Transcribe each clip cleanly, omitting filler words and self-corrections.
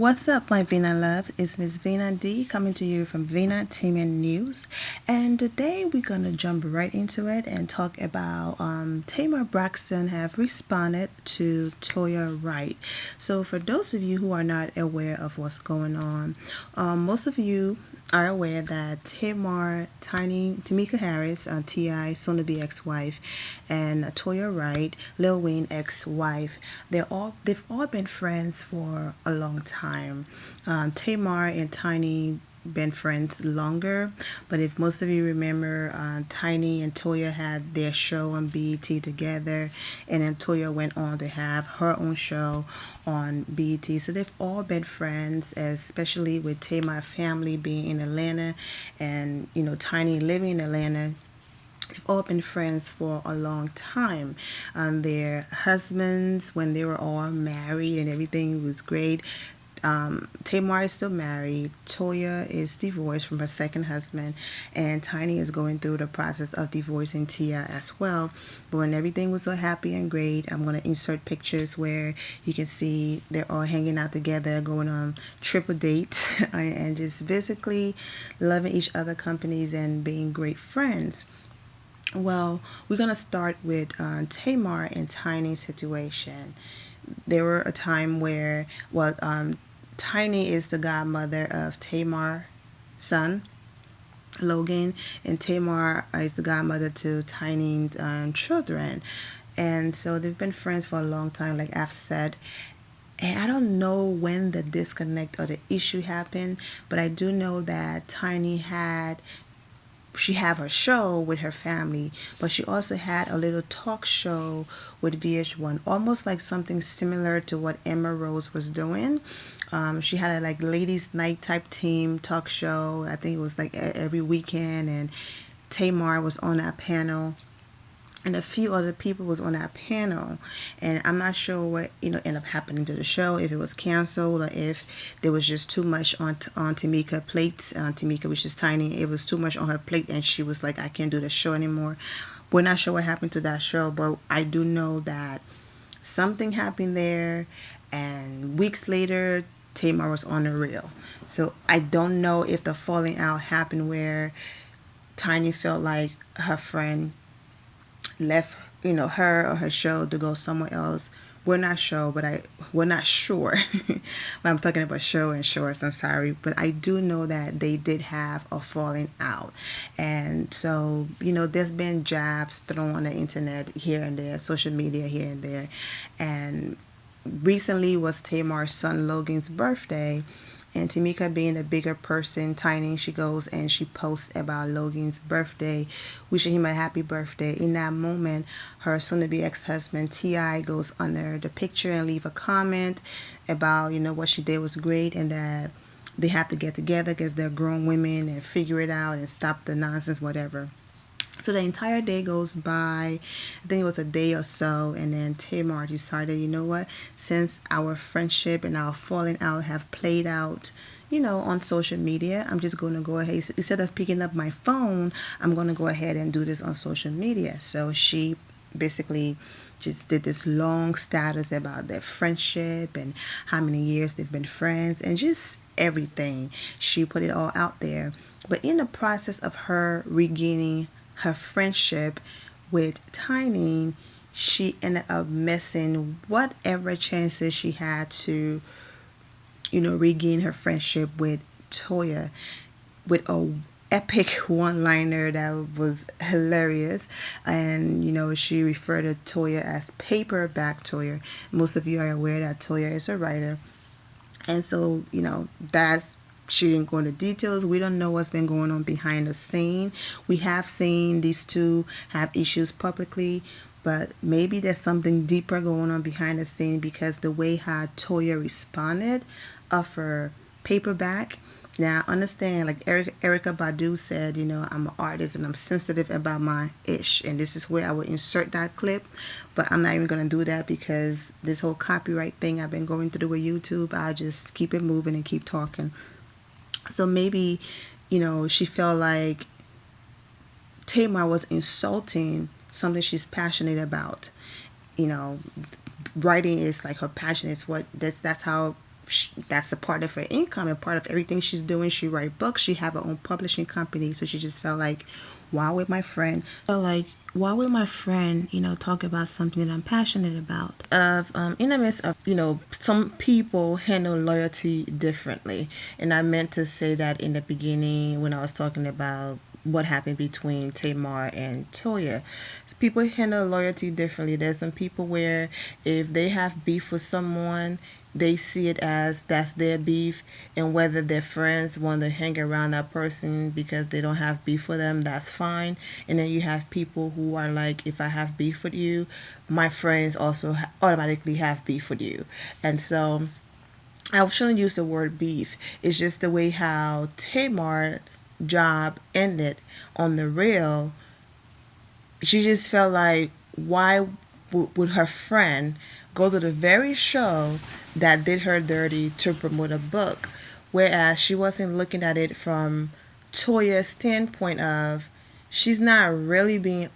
What's up, my Vina love? It's Miss Vina D coming to you from Vina Tamar News, and today we're gonna jump right into it and talk about Tamar Braxton have responded to Toya Wright. So, for those of you who are not aware of what's going on, most of you are aware that Tamar, Tamika Harris, Ti, soon to be ex-wife, and Toya Wright, Lil Wayne ex-wife, they've all been friends for a long time. Tamar and Tiny been friends longer, but if most of you remember, Tiny and Toya had their show on BET together, and then Toya went on to have her own show on BET. So they've all been friends, especially with Tamar family being in Atlanta, and Tiny living in Atlanta. They've all been friends for a long time. Their husbands, when they were all married and everything was great. Tamar is still married. Toya is divorced from her second husband, and Tiny is going through the process of divorcing Tia as well. But when everything was so happy and great, I'm gonna insert pictures where you can see they're all hanging out together, going on triple dates, and just basically loving each other companies and being great friends. Well, we're gonna start with Tamar and Tiny's situation. There were a time where, Tiny is the godmother of Tamar's son, Logan, and Tamar is the godmother to Tiny's children. And so they've been friends for a long time, like I've said. And I don't know when the disconnect or the issue happened, but I do know that Tiny had she have her show with her family, but she also had a little talk show with VH1, almost like something similar to what Emma Rose was doing. She had a like ladies' night type team talk show. I think it was like every weekend, and Tamar was on that panel, and a few other people was on that panel, and I'm not sure what ended up happening to the show, if it was canceled or if there was just too much on Tamika plates. Tamika, which is Tiny, it was too much on her plate, and she was like, I can't do the show anymore. We're not sure what happened to that show, but I do know that something happened there, and weeks later Tamar was on the reel. So I don't know if the falling out happened where Tiny felt like her friend left her or her show to go somewhere else. We're not sure, we're not sure. But I'm talking about show and shorts, I'm sorry, but I do know that they did have a falling out. And so there's been jabs thrown on the internet here and there, social media here and there. And recently was Tamar's son Logan's birthday, and Tamika, being a bigger person, Tiny, she goes and she posts about Logan's birthday, wishing him a happy birthday. In that moment, her soon-to-be ex-husband Ti goes under the picture and leave a comment about what she did was great, and that they have to get together because they're grown women and figure it out and stop the nonsense, whatever. So the entire day goes by. I think it was a day or so, and then Tamar decided, you know what? Since our friendship and our falling out have played out, on social media, I'm just going to go ahead. Instead of picking up my phone, I'm going to go ahead and do this on social media. So she basically just did this long status about their friendship and how many years they've been friends and just everything. She put it all out there. But in the process of her regaining her friendship with Tiny, she ended up missing whatever chances she had to, regain her friendship with Toya, with a epic one-liner that was hilarious. And she referred to Toya as Paperback Toya. Most of you are aware that Toya is a writer, and so that's she didn't go into details. We don't know what's been going on behind the scene. We have seen these two have issues publicly, but maybe there's something deeper going on behind the scene, because the way how Toya responded of her Paperback. Now, understand, like Erica Badu said, I'm an artist and I'm sensitive about my ish. And this is where I would insert that clip. But I'm not even going to do that because this whole copyright thing I've been going through with YouTube, I'll just keep it moving and keep talking. So maybe, she felt like Tamar was insulting something she's passionate about. You know, Writing is like her passion. It's that's how that's a part of her income and part of everything she's doing. She write books. She have her own publishing company. So she just felt like, why would my friend talk about something that I'm passionate about? In the midst of, some people handle loyalty differently. And I meant to say that in the beginning when I was talking about what happened between Tamar and Toya. People handle loyalty differently. There's some people where if they have beef with someone, they see it as that's their beef, and whether their friends want to hang around that person because they don't have beef with them, that's fine. And then you have people who are like, if I have beef with you, my friends also automatically have beef with you. And so I shouldn't use the word beef. It's just the way how Tamar job ended on the rail. She just felt like, why would her friend go to the very show that did her dirty to promote a book, whereas she wasn't looking at it from Toya's standpoint of, she's not really being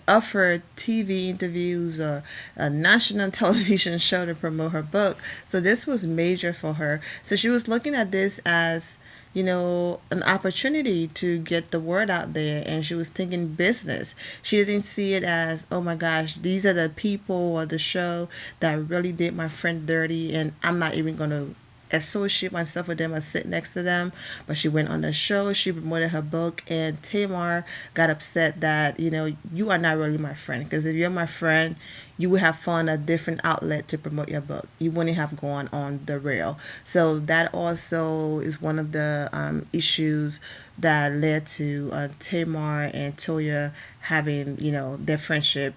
offered TV interviews or a national television show to promote her book. So this was major for her. So she was looking at this as, an opportunity to get the word out there, and she was thinking business. She didn't see it as, oh my gosh, these are the people or the show that really did my friend dirty, and I'm not even going to associate myself with them or sit next to them. But she went on the show, she promoted her book, and Tamar got upset that, you are not really my friend, because if you're my friend, you would have found a different outlet to promote your book. You wouldn't have gone on the rail. So that also is one of the issues that led to Tamar and Toya having, their friendship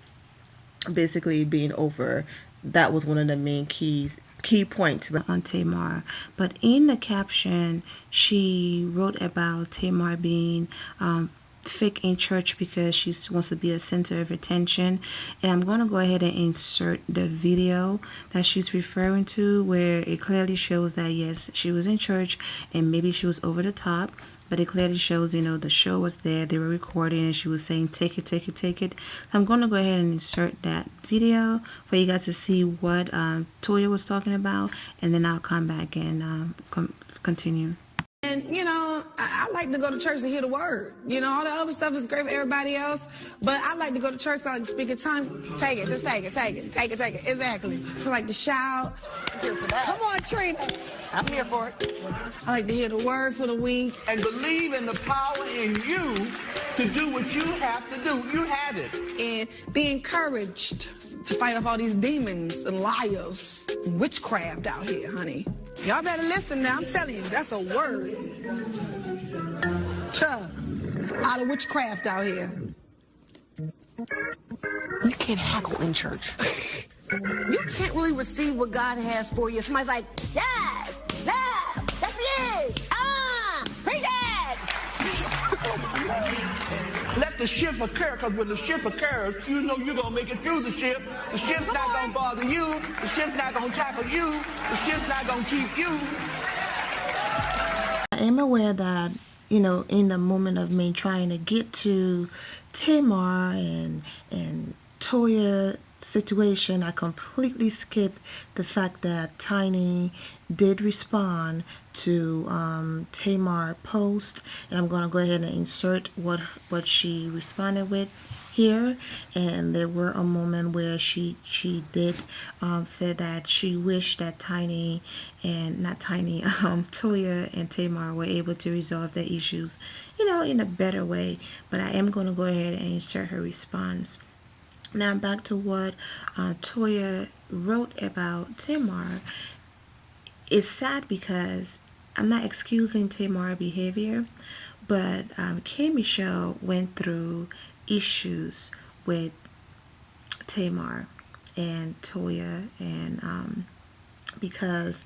basically being over. That was one of the main key points on Tamar. But in the caption, she wrote about Tamar being fake in church because she wants to be a center of attention. And I'm going to go ahead and insert the video that she's referring to, where it clearly shows that yes, she was in church and maybe she was over the top, but it clearly shows, the show was there, they were recording, and she was saying, take it, take it, take it. So I'm going to go ahead and insert that video for you guys to see what Toya was talking about, and then I'll come back and continue. And, I like to go to church to hear the word. All the other stuff is great for everybody else, but I like to go to church so I can speak in tongues. Take it, just take it, take it, take it, take it. Exactly. I like to shout. I'm here for that. Come on, Trina. I'm here for it. I like to hear the word for the week. And believe in the power in you to do what you have to do. You have it. And be encouraged to fight off all these demons and liars, witchcraft out here, honey. Y'all better listen now. I'm telling you, that's a word. There's a lot of witchcraft out here. You can't hackle in church. You can't really receive what God has for you. Somebody's like, yes, love, that's it. Preach it. Let the shift occur, because when the shift occurs, you know you're going to make it through the shift. The shift's not going to bother you. The shift's not going to tackle you. The shift's not going to keep you. I am aware that, in the moment of me trying to get to Tamar and Toya situation, I completely skipped the fact that Tiny did respond to Tamar post, and I'm going to go ahead and insert what she responded with here. And there were a moment where she did say that she wished that Toya and Tamar were able to resolve their issues, in a better way. But I am going to go ahead and insert her response. Now back to what Toya wrote about Tamar. It's sad because I'm not excusing Tamar's behavior, but K. Michelle went through issues with Tamar and Toya, and because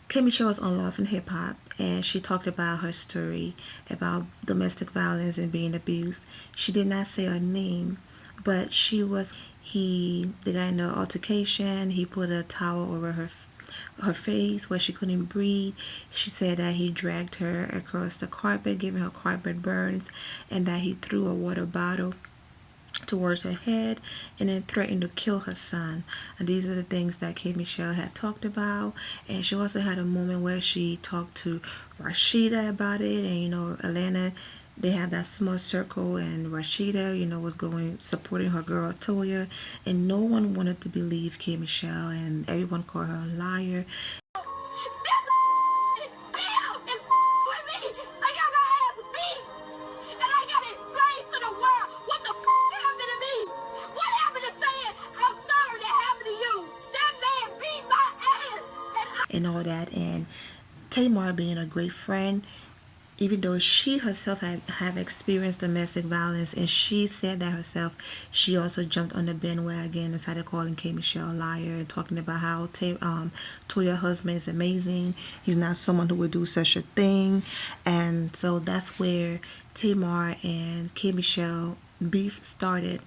K. Michelle was on Love and Hip Hop, and she talked about her story about domestic violence and being abused. She did not say her name, but they got in an altercation. He put a towel over her face where she couldn't breathe. She said that he dragged her across the carpet, giving her carpet burns, and that he threw a water bottle towards her head and then threatened to kill her son. And these are the things that K. Michelle had talked about. And she also had a moment where she talked to Rashida about it. And, Atlanta, they have that small circle, and Rashida, was supporting her girl Toya, and no one wanted to believe K. Michelle, and everyone called her a liar. And all that, and Tamar being a great friend, even though she herself have experienced domestic violence, and she said that herself, she also jumped on the bandwagon and started calling K. Michelle a liar and talking about how Toya's husband is amazing. He's not someone who would do such a thing. And so that's where Tamar and K. Michelle beef started.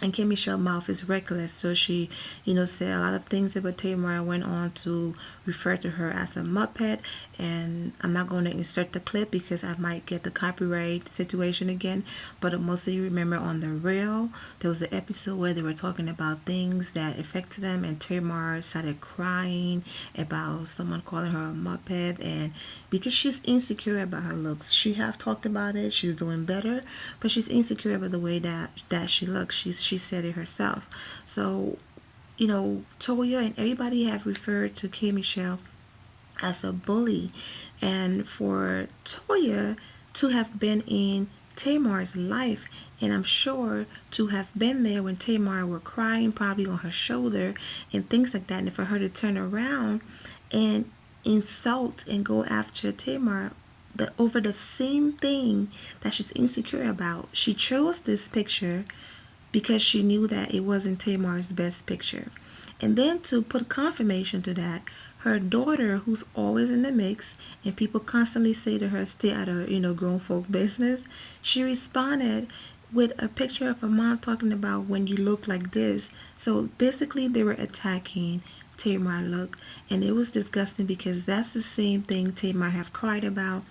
And K. Michelle's mouth is reckless, so she, said a lot of things about Tamar and went on to refer to her as a Muppet. And I'm not going to insert the clip because I might get the copyright situation again. But mostly remember on The Real, there was an episode where they were talking about things that affected them, and Tamar started crying about someone calling her a Muppet, and because she's insecure about her looks. She have talked about it. She's doing better, but she's insecure about the way that she looks. She said it herself. So, Toya and everybody have referred to K. Michelle as a bully, and for Toya to have been in Tamar's life, and I'm sure to have been there when Tamar were crying probably on her shoulder and things like that, and for her to turn around and insult and go after Tamar over the same thing that she's insecure about. She chose this picture because she knew that it wasn't Tamar's best picture. And then to put confirmation to that, her daughter, who's always in the mix, and people constantly say to her, stay out of, grown folk business, she responded with a picture of her mom talking about when you look like this. So basically they were attacking Tamar look, and it was disgusting because that's the same thing Tamar have cried about,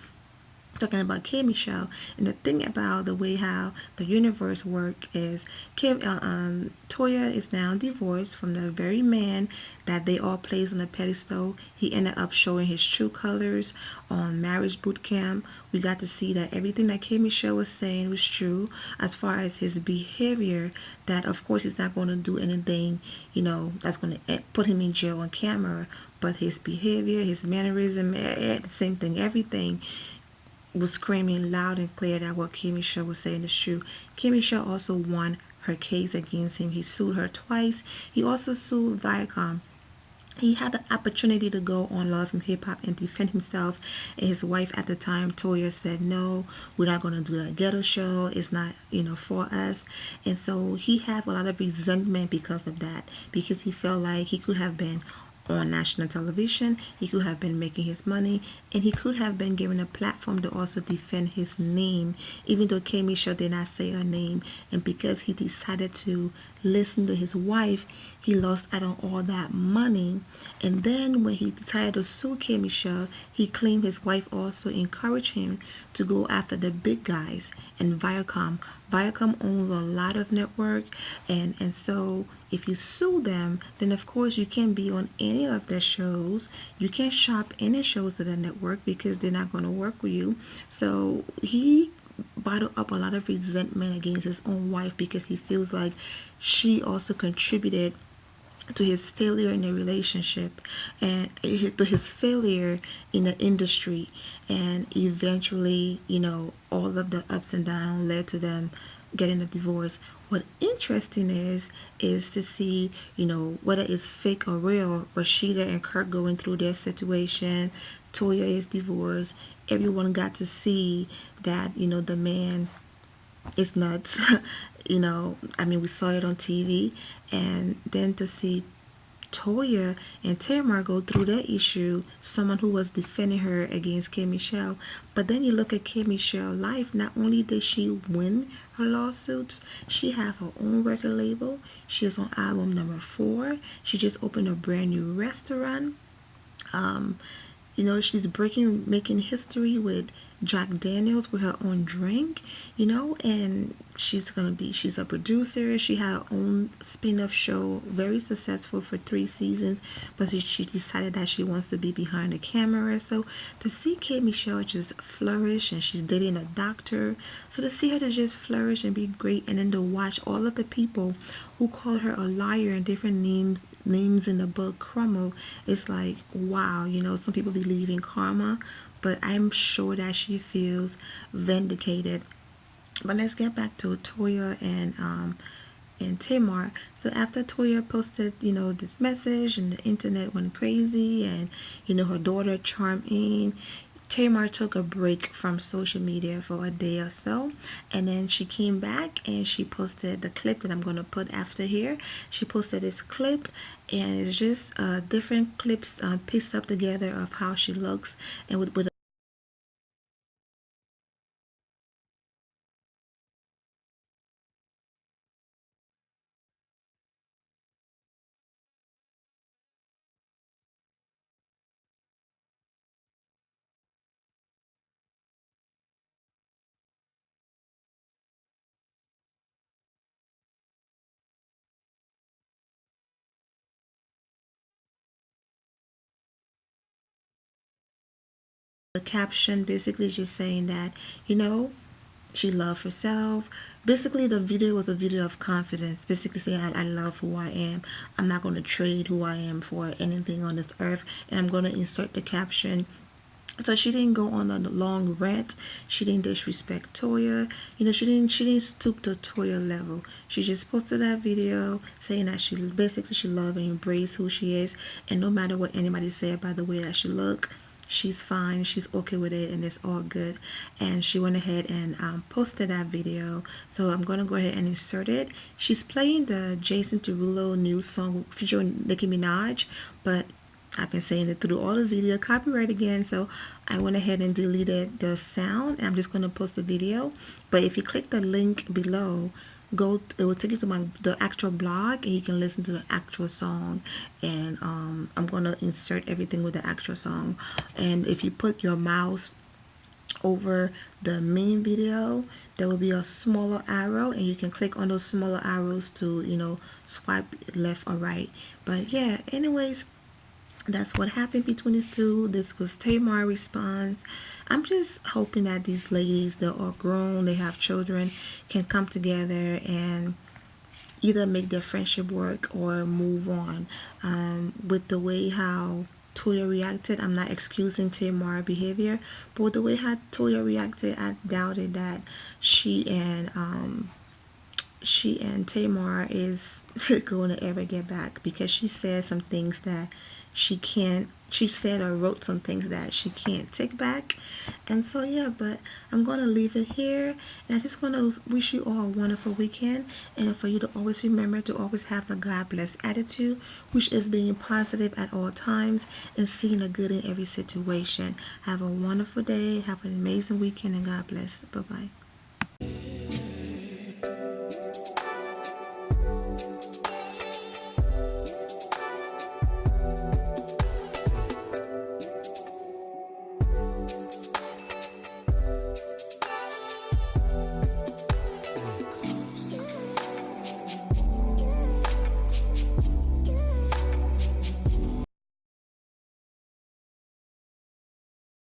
talking about K. Michelle. And the thing about the way how the universe work is Toya is now divorced from the very man that they all placed on a pedestal. He ended up showing his true colors on Marriage Boot Camp. We got to see that everything that K. Michelle was saying was true as far as his behavior, that of course he's not going to do anything that's going to put him in jail on camera, but his behavior, his mannerism, the same thing, everything was screaming loud and clear that what K. Michelle was saying is true. K. Michelle also won her case against him. He sued her twice. He also sued Viacom. He had the opportunity to go on Love and Hip Hop and defend himself, and his wife at the time, Toya, said, no, we're not going to do that ghetto show. It's not, for us. And so he had a lot of resentment because of that, because he felt like he could have been on national television, he could have been making his money, and he could have been given a platform to also defend his name, even though K. Michelle did not say her name. And because he decided to listen to his wife, he lost out on all that money. And then when he decided to sue K. Michelle, he claimed his wife also encouraged him to go after the big guys. And Viacom owns a lot of network, and so if you sue them, then of course you can't be on any of their shows. You can't shop any shows of the network because they're not going to work with you. So he bottled up a lot of resentment against his own wife because he feels like she also contributed to his failure in the relationship and to his failure in the industry. And eventually, all of the ups and downs led to them getting a divorce. What interesting is to see, whether it's fake or real, Rashida and Kirk going through their situation, Toya is divorced. Everyone got to see that, the man is nuts. We saw it on TV, and then to see Toya and Tamar go through that issue, someone who was defending her against K. Michelle. But then you look at K. Michelle's life, not only did she win her lawsuit, she have her own record label. She is on album number 4. She just opened a brand new restaurant. She's making history with Jack Daniels with her own drink, you know, and she's a producer. She had her own spin-off show, very successful for 3 seasons, but she decided that she wants to be behind the camera. So to see Kate Michelle just flourish, and she's dating a doctor, so to see her to just flourish and be great, and then to watch all of the people who called her a liar and different names in the book crumble, it's like, wow, you know, some people believe in karma, but I'm sure that she feels vindicated. But let's get back to Toya and Tamar. So after Toya posted, you know, this message, and the internet went crazy, and you know, her daughter chimed in, Tamar took a break from social media for a day or so, and then she came back and she posted the clip that I'm going to put after here. She posted this clip, and it's just different clips pieced up together of how she looks, and with the caption basically just saying that, you know, she loved herself. Basically, the video was a video of confidence, basically saying, I love who I am. I'm not going to trade who I am for anything on this earth. And I'm going to insert the caption. So she didn't go on a long rant. She didn't disrespect Toya. You know, she didn't stoop to Toya level. She just posted that video saying that she love and embrace who she is, and no matter what anybody say about the way that she look, she's fine, she's okay with it, and it's all good. And she went ahead and posted that video, so I'm gonna go ahead and insert it. She's playing the Jason Derulo new song featuring Nicki Minaj, but I've been saying it through all the video, copyright again, so I went ahead and deleted the sound, and I'm just going to post the video. But if you click the link below, it will take you to the actual blog, and you can listen to the actual song. And I'm going to insert everything with the actual song. And if you put your mouse over the main video, there will be a smaller arrow, and you can click on those smaller arrows to, you know, swipe left or right. But yeah, anyways, that's what happened between these two. This was Tamar's response. I'm just hoping that these ladies, they're all grown, they have children, can come together and either make their friendship work or move on. With the way how Toya reacted, I'm not excusing Tamar's behavior, but with the way how Toya reacted, I doubted that she and Tamar is going to ever get back, because she said some things that she said or wrote some things that she can't take back. And so yeah, but I'm going to leave it here, and I just want to wish you all a wonderful weekend, and for you to always remember to always have a God bless attitude, which is being positive at all times and seeing the good in every situation. Have a wonderful day, have an amazing weekend, and God bless. Bye bye.